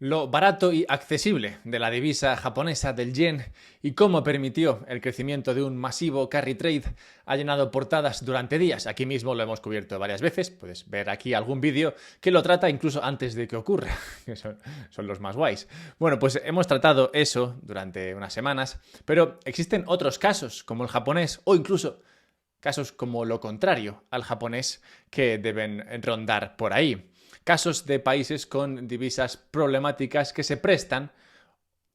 Lo barato y accesible de la divisa japonesa del yen y cómo permitió el crecimiento de un masivo carry trade ha llenado portadas durante días. Aquí mismo lo hemos cubierto varias veces. Puedes ver aquí algún vídeo que lo trata incluso antes de que ocurra, que son los más guays. Bueno, pues hemos tratado eso durante unas semanas, pero existen otros casos, como el japonés, o incluso casos como lo contrario al japonés, que deben rondar por ahí. Casos de países con divisas problemáticas que se prestan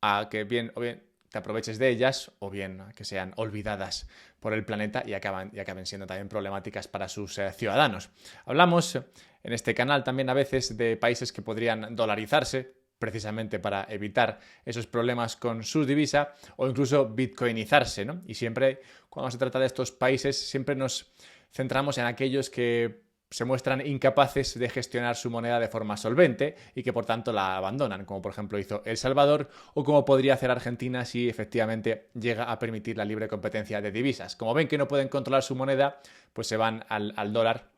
a que bien o bien te aproveches de ellas o bien a que sean olvidadas por el planeta y acaben siendo también problemáticas para sus ciudadanos. Hablamos en este canal también a veces de países que podrían dolarizarse precisamente para evitar esos problemas con su divisa o incluso bitcoinizarse, ¿no? Y siempre cuando se trata de estos países siempre nos centramos en aquellos que se muestran incapaces de gestionar su moneda de forma solvente y que por tanto la abandonan, como por ejemplo hizo El Salvador o como podría hacer Argentina si efectivamente llega a permitir la libre competencia de divisas. Como ven que no pueden controlar su moneda, pues se van al dólar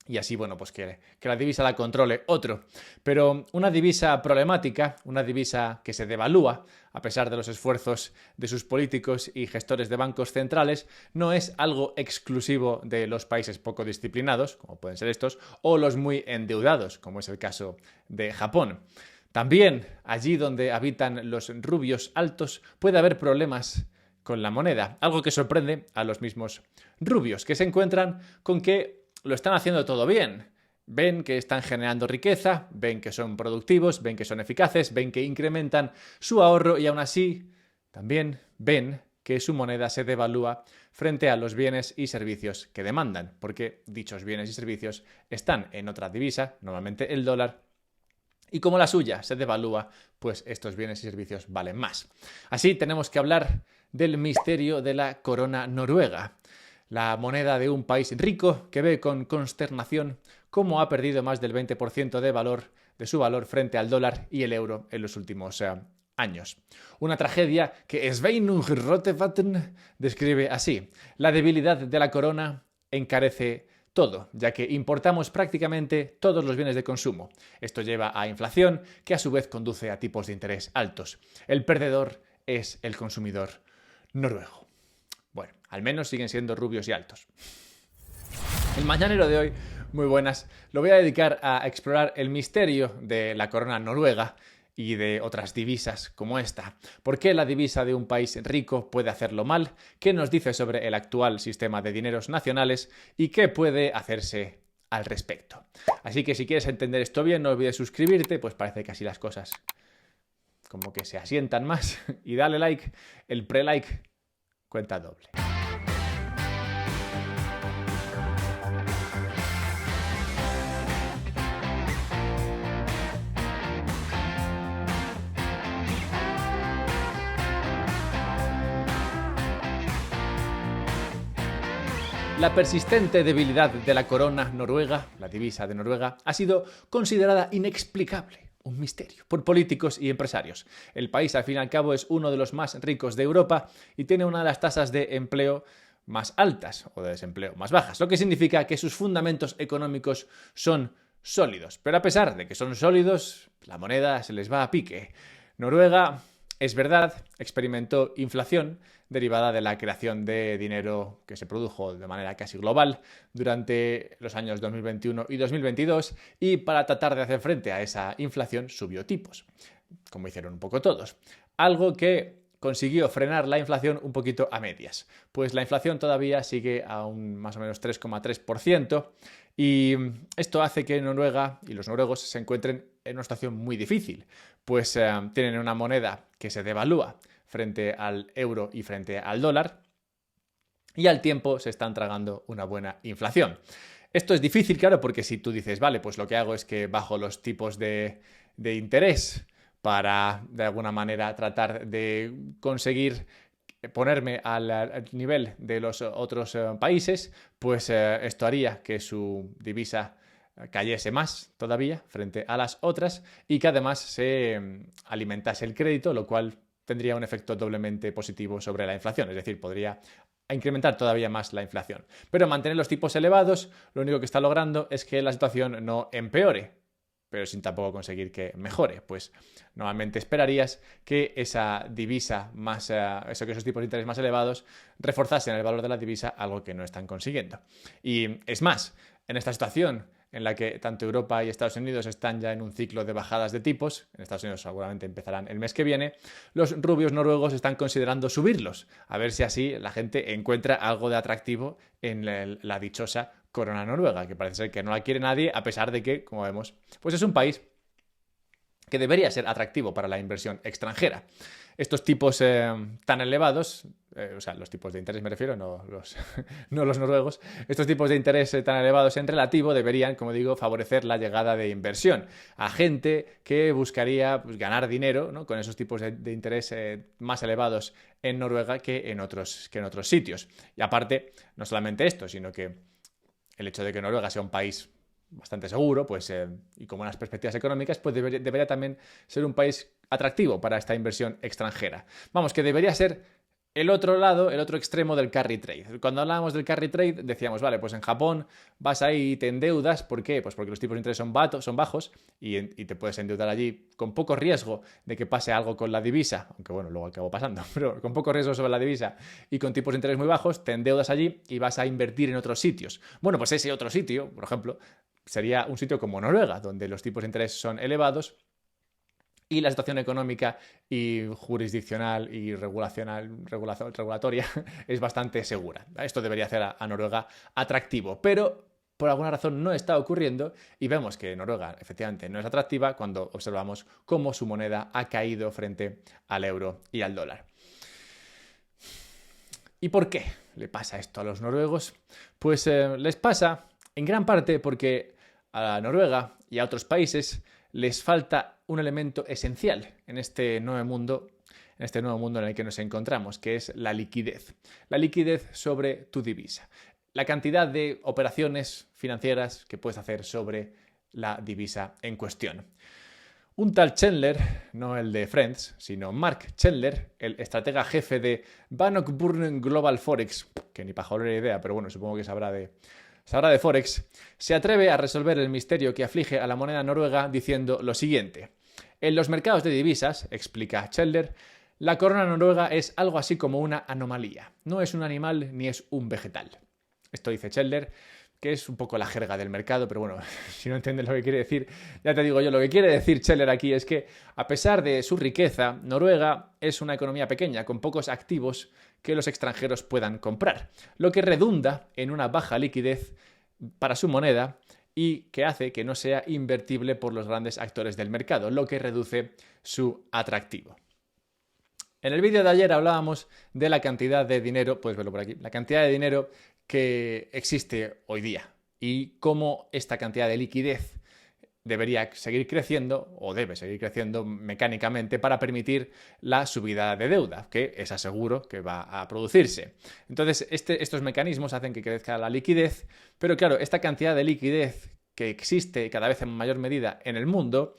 y así, bueno, pues que la divisa la controle otro. Pero una divisa problemática, una divisa que se devalúa, a pesar de los esfuerzos de sus políticos y gestores de bancos centrales, no es algo exclusivo de los países poco disciplinados, como pueden ser estos, o los muy endeudados, como es el caso de Japón. También, allí donde habitan los rubios altos, puede haber problemas con la moneda, algo que sorprende a los mismos rubios, que se encuentran con que lo están haciendo todo bien. Ven que están generando riqueza, ven que son productivos, ven que son eficaces, ven que incrementan su ahorro y aún así también ven que su moneda se devalúa frente a los bienes y servicios que demandan, porque dichos bienes y servicios están en otra divisa, normalmente el dólar, y como la suya se devalúa, pues estos bienes y servicios valen más. Así tenemos que hablar del misterio de la corona noruega, la moneda de un país rico que ve con consternación cómo ha perdido más del 20% de su valor frente al dólar y el euro en los últimos años. Una tragedia que Sveinung Rotevatn describe así: la debilidad de la corona encarece todo, ya que importamos prácticamente todos los bienes de consumo. Esto lleva a inflación, que a su vez conduce a tipos de interés altos. El perdedor es el consumidor noruego. Bueno, al menos siguen siendo rubios y altos. El mañanero de hoy, muy buenas, lo voy a dedicar a explorar el misterio de la corona noruega y de otras divisas como esta. ¿Por qué la divisa de un país rico puede hacerlo mal? ¿Qué nos dice sobre el actual sistema de dineros nacionales? ¿Y qué puede hacerse al respecto? Así que si quieres entender esto bien, no olvides suscribirte, pues parece que así las cosas como que se asientan más. Y dale like, el pre-like cuenta doble. La persistente debilidad de la corona noruega, la divisa de Noruega, ha sido considerada inexplicable, un misterio, por políticos y empresarios. El país, al fin y al cabo, es uno de los más ricos de Europa y tiene una de las tasas de empleo más altas o de desempleo más bajas, lo que significa que sus fundamentos económicos son sólidos. Pero a pesar de que son sólidos, la moneda se les va a pique. Noruega, es verdad, experimentó inflación derivada de la creación de dinero que se produjo de manera casi global durante los años 2021 y 2022 y para tratar de hacer frente a esa inflación subió tipos, como hicieron un poco todos. Algo que consiguió frenar la inflación un poquito a medias, pues la inflación todavía sigue a un más o menos 3,3% y esto hace que Noruega y los noruegos se encuentren en una situación muy difícil, pues tienen una moneda que se devalúa frente al euro y frente al dólar y al tiempo se están tragando una buena inflación. Esto es difícil, claro, porque si tú dices, vale, pues lo que hago es que bajo los tipos de interés para, de alguna manera, tratar de conseguir ponerme al nivel de los otros países, pues esto haría que su divisa cayese más todavía frente a las otras y que además se alimentase el crédito, lo cual tendría un efecto doblemente positivo sobre la inflación, es decir, podría incrementar todavía más la inflación. Pero mantener los tipos elevados, lo único que está logrando es que la situación no empeore. pero sin tampoco conseguir que mejore. Pues normalmente esperarías que esa divisa más, que esos tipos de interés más elevados reforzasen el valor de la divisa, algo que no están consiguiendo. Y es más, en esta situación en la que tanto Europa y Estados Unidos están ya en un ciclo de bajadas de tipos, en Estados Unidos seguramente empezarán el mes que viene, los rubios noruegos están considerando subirlos, a ver si así la gente encuentra algo de atractivo en la dichosa corona noruega, que parece ser que no la quiere nadie, a pesar de que, como vemos, pues es un país que debería ser atractivo para la inversión extranjera. Estos tipos tan elevados, o sea, los tipos de interés me refiero, no los noruegos, estos tipos de interés tan elevados en relativo deberían, como digo, favorecer la llegada de inversión a gente que buscaría pues, ganar dinero, ¿no?, con esos tipos de interés más elevados en Noruega que en otros sitios. Y aparte, no solamente esto, sino que el hecho de que Noruega sea un país bastante seguro, pues, y con buenas perspectivas económicas, pues debería también ser un país atractivo para esta inversión extranjera. Vamos, que debería ser el otro lado, el otro extremo del carry trade. Cuando hablábamos del carry trade decíamos, vale, pues en Japón vas ahí y te endeudas. ¿Por qué? Pues porque los tipos de interés son bajos y te puedes endeudar allí con poco riesgo de que pase algo con la divisa, aunque bueno, luego acabó pasando, pero con poco riesgo sobre la divisa y con tipos de interés muy bajos, te endeudas allí y vas a invertir en otros sitios. Bueno, pues ese otro sitio, por ejemplo, sería un sitio como Noruega, donde los tipos de interés son elevados y la situación económica y jurisdiccional y regulatoria es bastante segura. Esto debería hacer a Noruega atractivo, pero por alguna razón no está ocurriendo y vemos que Noruega efectivamente no es atractiva cuando observamos cómo su moneda ha caído frente al euro y al dólar. ¿Y por qué le pasa esto a los noruegos? Pues les pasa en gran parte porque a Noruega y a otros países les falta un elemento esencial en este nuevo mundo en el que nos encontramos, que es la liquidez. La liquidez sobre tu divisa. La cantidad de operaciones financieras que puedes hacer sobre la divisa en cuestión. Un tal Chandler, no el de Friends, sino Mark Chandler, el estratega jefe de Bannockburn Global Forex, que ni pajolera idea, pero bueno, supongo que sabrá de Forex, se atreve a resolver el misterio que aflige a la moneda noruega diciendo lo siguiente. En los mercados de divisas, explica Chandler, la corona noruega es algo así como una anomalía. No es un animal ni es un vegetal. Esto dice Chandler, que es un poco la jerga del mercado, pero bueno, si no entiendes lo que quiere decir, ya te digo yo, lo que quiere decir Chandler aquí es que, a pesar de su riqueza, Noruega es una economía pequeña, con pocos activos que los extranjeros puedan comprar, lo que redunda en una baja liquidez para su moneda y que hace que no sea invertible por los grandes actores del mercado, lo que reduce su atractivo. En el vídeo de ayer hablábamos de la cantidad de dinero, puedes verlo por aquí, la cantidad de dinero que existe hoy día y cómo esta cantidad de liquidez debería seguir creciendo o debe seguir creciendo mecánicamente para permitir la subida de deuda, que es aseguro que va a producirse. Entonces, estos mecanismos hacen que crezca la liquidez, pero claro, esta cantidad de liquidez que existe cada vez en mayor medida en el mundo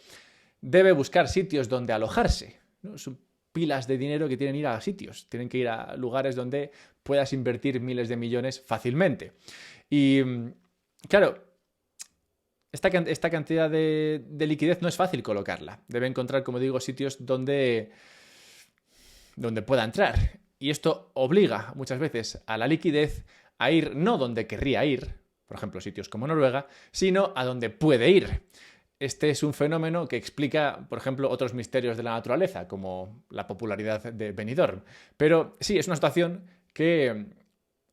debe buscar sitios donde alojarse, ¿no? Son pilas de dinero que tienen que ir a sitios, tienen que ir a lugares donde puedas invertir miles de millones fácilmente. Y claro, esta cantidad de liquidez no es fácil colocarla. Debe encontrar, como digo, sitios donde pueda entrar. Y esto obliga muchas veces a la liquidez a ir no donde querría ir, por ejemplo, sitios como Noruega, sino a donde puede ir. Este es un fenómeno que explica, por ejemplo, otros misterios de la naturaleza, como la popularidad de Benidorm. Pero sí, es una situación que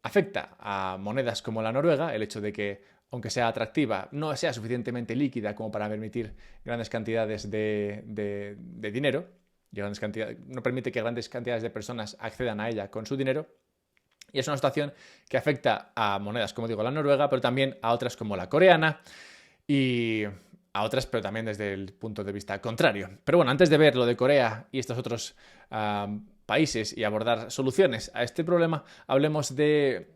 afecta a monedas como la noruega, el hecho de que, aunque sea atractiva, no sea suficientemente líquida como para permitir grandes cantidades de dinero, y no permite que grandes cantidades de personas accedan a ella con su dinero. Y es una situación que afecta a monedas, como digo, la noruega, pero también a otras como la coreana y a otras, pero también desde el punto de vista contrario. Pero bueno, antes de ver lo de Corea y estos otros países y abordar soluciones a este problema, hablemos de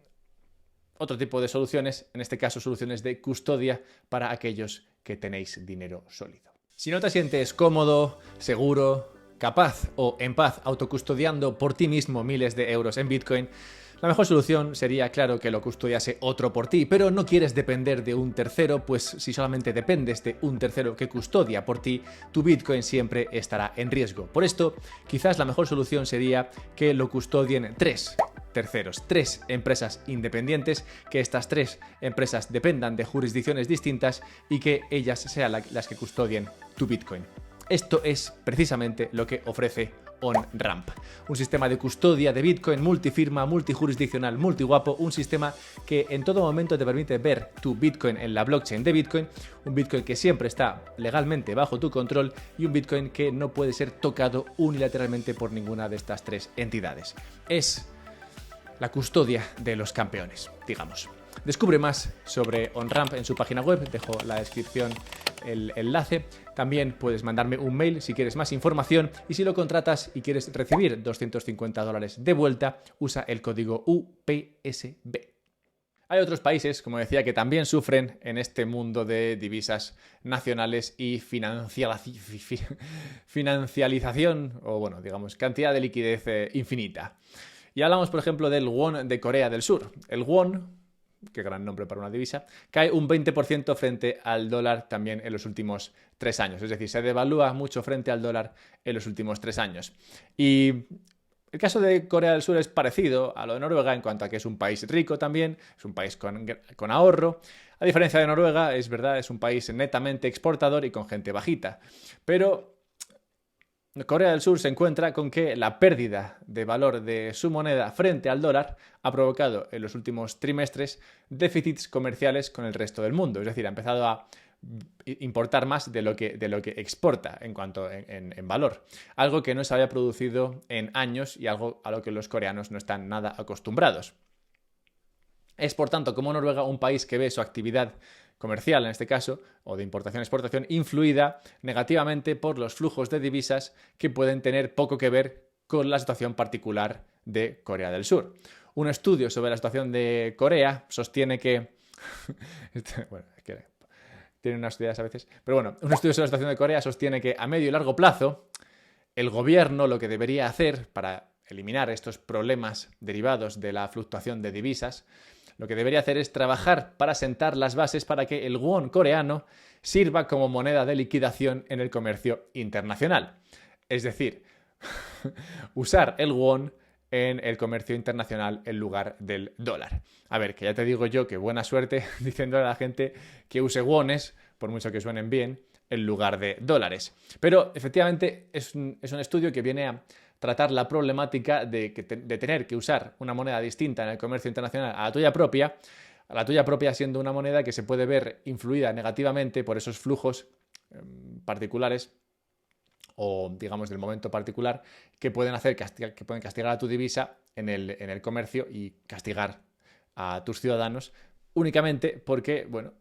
otro tipo de soluciones, en este caso soluciones de custodia para aquellos que tenéis dinero sólido. Si no te sientes cómodo, seguro, capaz o en paz autocustodiando por ti mismo miles de euros en Bitcoin, La mejor solución sería, claro, que lo custodiase otro por ti, pero no quieres depender de un tercero, pues si solamente dependes de un tercero que custodia por ti, tu Bitcoin siempre estará en riesgo. Por esto, quizás la mejor solución sería que lo custodien tres terceros, tres empresas independientes, que estas tres empresas dependan de jurisdicciones distintas y que ellas sean las que custodien tu Bitcoin. Esto es precisamente lo que ofrece OnRamp, un sistema de custodia de Bitcoin multifirma, multijurisdiccional, multiguapo, un sistema que en todo momento te permite ver tu Bitcoin en la blockchain de Bitcoin, un Bitcoin que siempre está legalmente bajo tu control y un Bitcoin que no puede ser tocado unilateralmente por ninguna de estas tres entidades. Es la custodia de los campeones, digamos. Descubre más sobre OnRamp en su página web, dejo en la descripción el enlace. También puedes mandarme un mail si quieres más información y si lo contratas y quieres recibir $250 de vuelta, usa el código UPSB. Hay otros países, como decía, que también sufren en este mundo de divisas nacionales y financialización, o bueno, digamos, cantidad de liquidez infinita. Y hablamos, por ejemplo, del won de Corea del Sur. El won, qué gran nombre para una divisa, cae un 20% frente al dólar también en los últimos 3 años. Es decir, se devalúa mucho frente al dólar en los últimos 3 años. Y el caso de Corea del Sur es parecido a lo de Noruega en cuanto a que es un país rico también, es un país con ahorro. A diferencia de Noruega, es verdad, es un país netamente exportador y con gente bajita. Pero Corea del Sur se encuentra con que la pérdida de valor de su moneda frente al dólar ha provocado en los últimos trimestres déficits comerciales con el resto del mundo. Es decir, ha empezado a importar más de lo que exporta en cuanto en valor. Algo que no se había producido en años y algo a lo que los coreanos no están nada acostumbrados. Es, por tanto, como Noruega, un país que ve su actividad comercial, en este caso, o de importación-exportación, influida negativamente por los flujos de divisas que pueden tener poco que ver con la situación particular de Corea del Sur. Un estudio sobre la situación de Corea sostiene que... bueno, es que tienen unas ideas a veces. Pero bueno, un estudio sobre la situación de Corea sostiene que a medio y largo plazo, el gobierno lo que debería hacer para eliminar estos problemas derivados de la fluctuación de divisas, lo que debería hacer es trabajar para sentar las bases para que el won coreano sirva como moneda de liquidación en el comercio internacional. Es decir, usar el won en el comercio internacional en lugar del dólar. A ver, que ya te digo yo que buena suerte diciéndole a la gente que use wones, por mucho que suenen bien, en lugar de dólares. Pero efectivamente es un estudio que viene a tratar la problemática de tener que usar una moneda distinta en el comercio internacional a la tuya propia siendo una moneda que se puede ver influida negativamente por esos flujos particulares o, digamos, del momento particular que pueden castigar a tu divisa en el comercio y castigar a tus ciudadanos únicamente porque, bueno,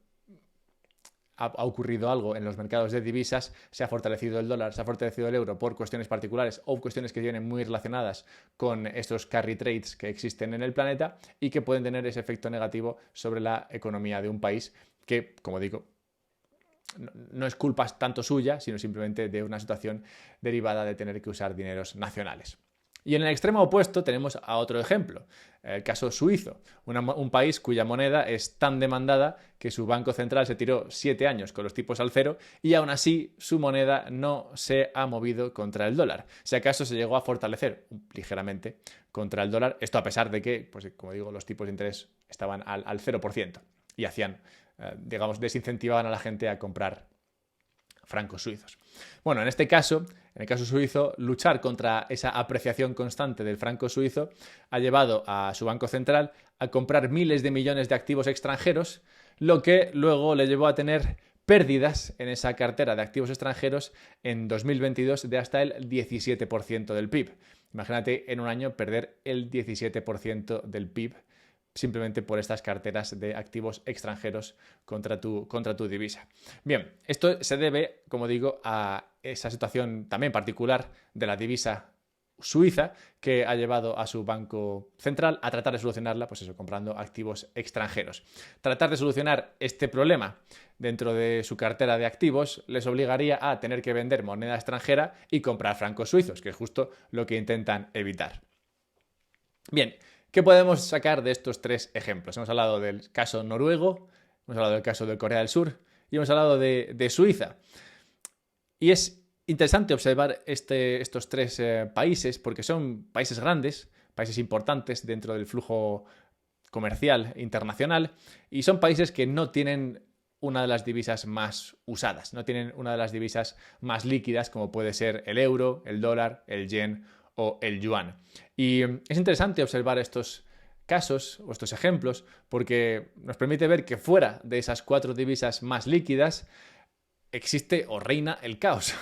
ha ocurrido algo en los mercados de divisas, se ha fortalecido el dólar, se ha fortalecido el euro por cuestiones particulares o cuestiones que vienen muy relacionadas con estos carry trades que existen en el planeta y que pueden tener ese efecto negativo sobre la economía de un país que, como digo, no es culpa tanto suya, sino simplemente de una situación derivada de tener que usar dineros nacionales. Y en el extremo opuesto tenemos a otro ejemplo, el caso suizo, un país cuya moneda es tan demandada que su banco central se tiró 7 años con los tipos al cero y aún así su moneda no se ha movido contra el dólar. Si acaso se llegó a fortalecer ligeramente contra el dólar, esto a pesar de que, pues, como digo, los tipos de interés estaban al 0% y hacían, digamos, desincentivaban a la gente a comprar francos suizos. Bueno, en este caso, en el caso suizo, luchar contra esa apreciación constante del franco suizo ha llevado a su banco central a comprar miles de millones de activos extranjeros, lo que luego le llevó a tener pérdidas en esa cartera de activos extranjeros en 2022 de hasta el 17% del PIB. Imagínate en un año perder el 17% del PIB simplemente por estas carteras de activos extranjeros contra tu divisa. Bien, esto se debe, como digo, a esa situación también particular de la divisa suiza que ha llevado a su banco central a tratar de solucionarla, pues eso, comprando activos extranjeros. Tratar de solucionar este problema dentro de su cartera de activos les obligaría a tener que vender moneda extranjera y comprar francos suizos, que es justo lo que intentan evitar. Bien, ¿Qué podemos sacar de estos tres ejemplos? Hemos hablado del caso noruego, hemos hablado del caso de Corea del Sur y hemos hablado de Suiza. Y es interesante observar estos tres países porque son países grandes, países importantes dentro del flujo comercial internacional y son países que no tienen una de las divisas más usadas, no tienen una de las divisas más líquidas como puede ser el euro, el dólar, el yen o el yuan. Y es interesante observar estos casos o estos ejemplos porque nos permite ver que fuera de esas cuatro divisas más líquidas existe o reina el caos.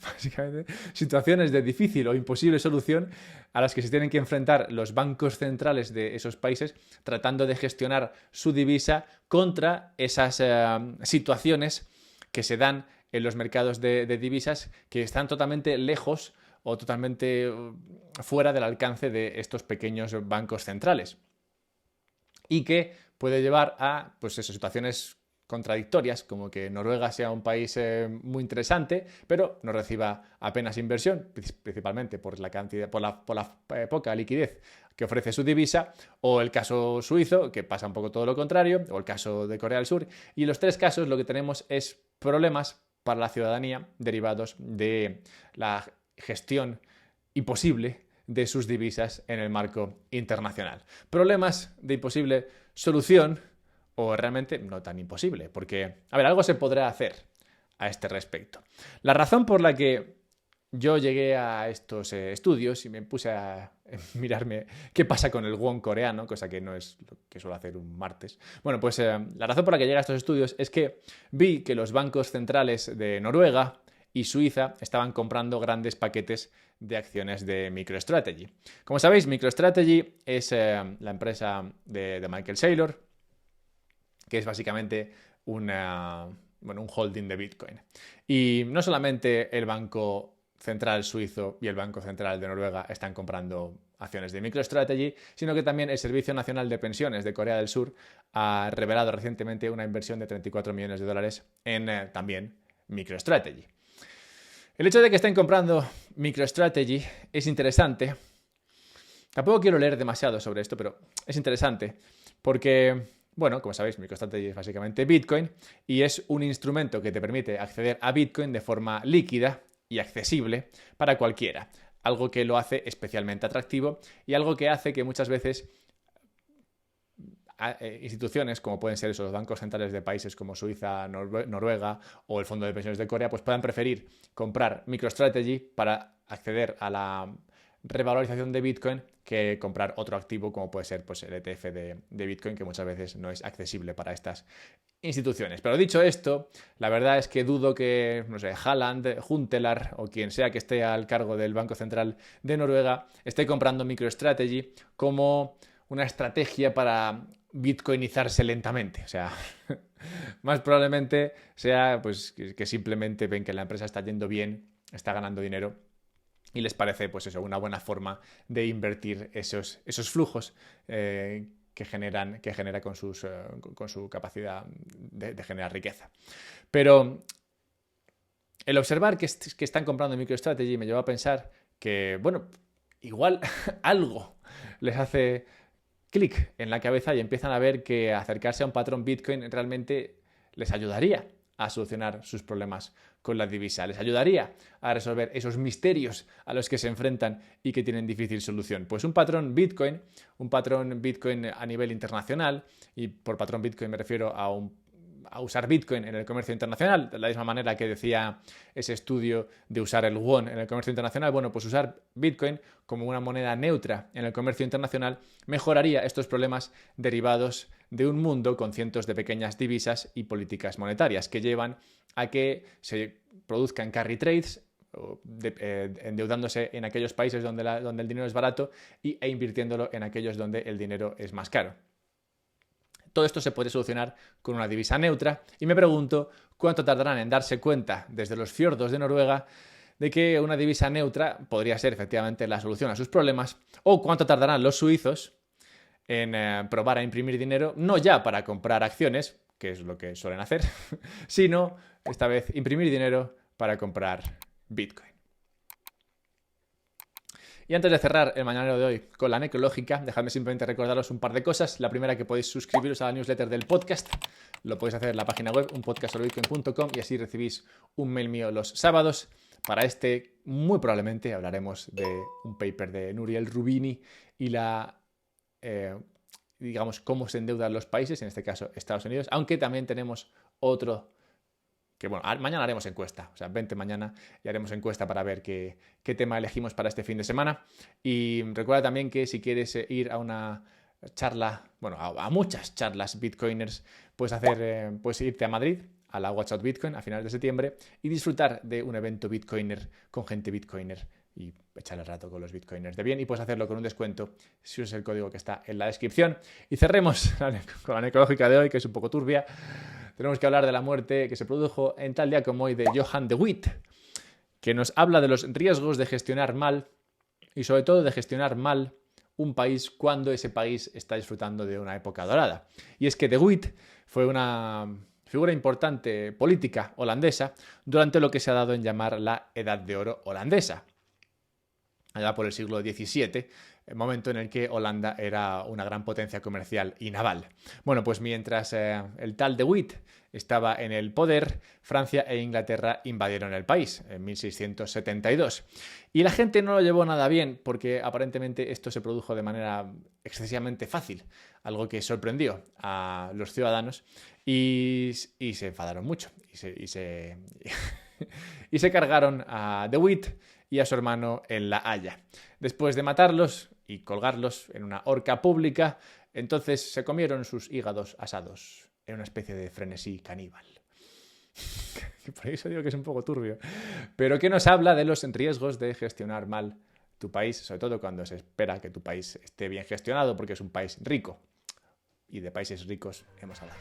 Básicamente, situaciones de difícil o imposible solución a las que se tienen que enfrentar los bancos centrales de esos países tratando de gestionar su divisa contra esas situaciones que se dan en los mercados de divisas que están totalmente lejos o totalmente fuera del alcance de estos pequeños bancos centrales. Y que puede llevar a pues eso, situaciones contradictorias, como que Noruega sea un país muy interesante, pero no reciba apenas inversión, principalmente por la cantidad, por la poca liquidez que ofrece su divisa, o el caso suizo, que pasa un poco todo lo contrario, o el caso de Corea del Sur. Y en los tres casos lo que tenemos es problemas para la ciudadanía derivados de la gestión imposible de sus divisas en el marco internacional. Problemas de imposible solución o realmente no tan imposible, porque, a ver, algo se podrá hacer a este respecto. La razón por la que yo llegué a estos estudios y me puse a mirarme qué pasa con el won coreano, cosa que no es lo que suelo hacer un martes. Bueno, pues la razón por la que llegué a estos estudios es que vi que los bancos centrales de Noruega y Suiza estaban comprando grandes paquetes de acciones de MicroStrategy. Como sabéis, MicroStrategy es la empresa de Michael Saylor, que es básicamente un holding de Bitcoin. Y no solamente el Banco Central Suizo y el Banco Central de Noruega están comprando acciones de MicroStrategy, sino que también el Servicio Nacional de Pensiones de Corea del Sur ha revelado recientemente una inversión de 34 millones de dólares en también MicroStrategy. El hecho de que estén comprando MicroStrategy es interesante. Tampoco quiero leer demasiado sobre esto, pero es interesante porque, bueno, como sabéis, MicroStrategy es básicamente Bitcoin y es un instrumento que te permite acceder a Bitcoin de forma líquida y accesible para cualquiera. Algo que lo hace especialmente atractivo y algo que hace que muchas veces instituciones como pueden ser esos bancos centrales de países como Suiza, Noruega o el Fondo de Pensiones de Corea, pues puedan preferir comprar MicroStrategy para acceder a la revalorización de Bitcoin que comprar otro activo como puede ser pues, el ETF de Bitcoin, que muchas veces no es accesible para estas instituciones. Pero dicho esto, la verdad es que dudo que, no sé, Haaland, Huntelaar o quien sea que esté al cargo del Banco Central de Noruega esté comprando MicroStrategy como una estrategia para bitcoinizarse lentamente. O sea, más probablemente sea pues, que simplemente ven que la empresa está yendo bien, está ganando dinero y les parece pues eso, una buena forma de invertir esos flujos que genera con su capacidad de generar riqueza. Pero el observar que están comprando MicroStrategy me llevó a pensar que, bueno, igual algo les hace clic en la cabeza y empiezan a ver que acercarse a un patrón Bitcoin realmente les ayudaría a solucionar sus problemas con la divisa, les ayudaría a resolver esos misterios a los que se enfrentan y que tienen difícil solución. Pues un patrón Bitcoin a nivel internacional, y por patrón Bitcoin me refiero a usar Bitcoin en el comercio internacional, de la misma manera que decía ese estudio de usar el won en el comercio internacional. Bueno, pues usar Bitcoin como una moneda neutra en el comercio internacional mejoraría estos problemas derivados de un mundo con cientos de pequeñas divisas y políticas monetarias que llevan a que se produzcan carry trades, endeudándose en aquellos países donde el dinero es barato e invirtiéndolo en aquellos donde el dinero es más caro. Todo esto se puede solucionar con una divisa neutra y me pregunto cuánto tardarán en darse cuenta desde los fiordos de Noruega de que una divisa neutra podría ser efectivamente la solución a sus problemas, o cuánto tardarán los suizos en probar a imprimir dinero, no ya para comprar acciones, que es lo que suelen hacer, sino esta vez imprimir dinero para comprar Bitcoin. Y antes de cerrar el mañanero de hoy con la necrológica, dejadme simplemente recordaros un par de cosas. La primera, que podéis suscribiros a la newsletter del podcast. Lo podéis hacer en la página web, unpodcastsoberbitcoin.com, y así recibís un mail mío los sábados. Para este, muy probablemente hablaremos de un paper de Nouriel Roubini y digamos, cómo se endeudan los países, en este caso Estados Unidos, aunque también tenemos otro que, bueno, mañana haremos encuesta, o sea, vente mañana y haremos encuesta para ver qué tema elegimos para este fin de semana. Y recuerda también que si quieres ir a una charla, bueno, a muchas charlas bitcoiners, puedes irte a Madrid, a la Watch Out Bitcoin a finales de septiembre, y disfrutar de un evento bitcoiner con gente bitcoiner y echar el rato con los bitcoiners de bien, y puedes hacerlo con un descuento si usas el código que está en la descripción. Y cerremos con la necrológica de hoy, que es un poco turbia. Tenemos que hablar de la muerte que se produjo en tal día como hoy de Johan de Witt, que nos habla de los riesgos de gestionar mal, y sobre todo de gestionar mal un país cuando ese país está disfrutando de una época dorada. Y es que de Witt fue una figura importante política holandesa durante lo que se ha dado en llamar la Edad de Oro holandesa, allá por el siglo XVII, el momento en el que Holanda era una gran potencia comercial y naval. Bueno, pues mientras el tal de Witt estaba en el poder, Francia e Inglaterra invadieron el país en 1672. Y la gente no lo llevó nada bien, porque aparentemente esto se produjo de manera excesivamente fácil, algo que sorprendió a los ciudadanos y se enfadaron mucho y se cargaron a de Witt y a su hermano en La Haya. Después de matarlos y colgarlos en una horca pública, entonces se comieron sus hígados asados en una especie de frenesí caníbal. Por eso digo que es un poco turbio. Pero que nos habla de los riesgos de gestionar mal tu país, sobre todo cuando se espera que tu país esté bien gestionado, porque es un país rico. Y de países ricos hemos hablado.